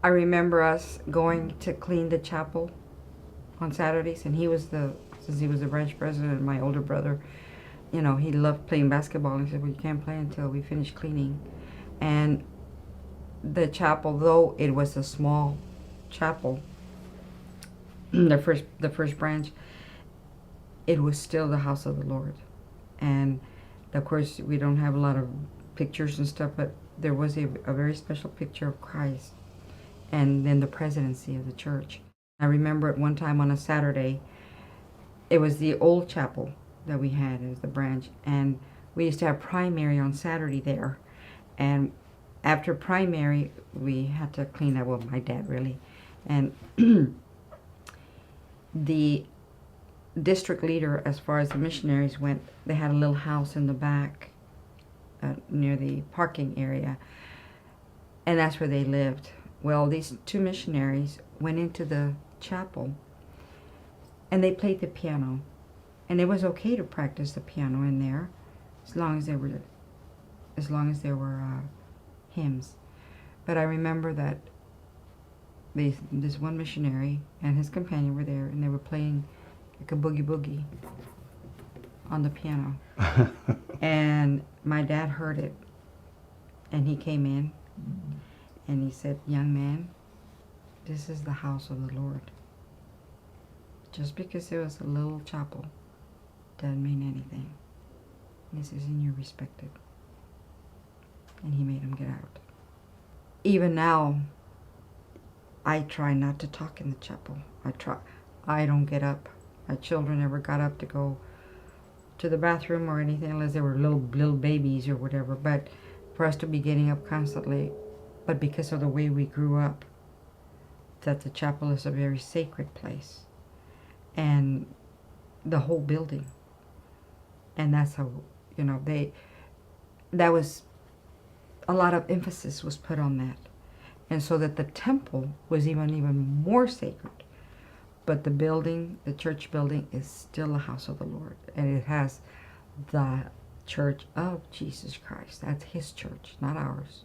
I remember us going to clean the chapel on Saturdays, and since he was the branch president, my older brother, you know, he loved playing basketball. He said, "Well, you can't play until we finish cleaning." And the chapel, though it was a small chapel, the first branch, it was still the house of the Lord. And of course, we don't have a lot of pictures and stuff, but there was a very special picture of Christ and then the presidency of the church. I remember at one time on a Saturday, it was the old chapel that we had as the branch, and we used to have primary on Saturday there. And after primary, we had to clean up. Well, my dad really, and the district leader, as far as the missionaries went, they had a little house in the back near the parking area, and that's where they lived. Well, these two missionaries went into the chapel and they played the piano, and it was okay to practice the piano in there as long as there were hymns. But I remember that this one missionary and his companion were there, and they were playing like a boogie boogie on the piano. And my dad heard it, and he came in and he said, "Young man, this is the house of the Lord. Just because it was a little chapel doesn't mean anything. This is, and you're respected." And he made him get out. Even now, I try not to talk in the chapel. I don't get up. My children never got up to go to the bathroom or anything unless they were little babies or whatever. But for us to be getting up constantly, but because of the way we grew up, that the chapel is a very sacred place, and the whole building. And that's how, you know, that was a lot of emphasis was put on that, and so that the temple was even more sacred. But the building, the church building, is still a house of the Lord, and it has the Church of Jesus Christ. That's His church, not ours.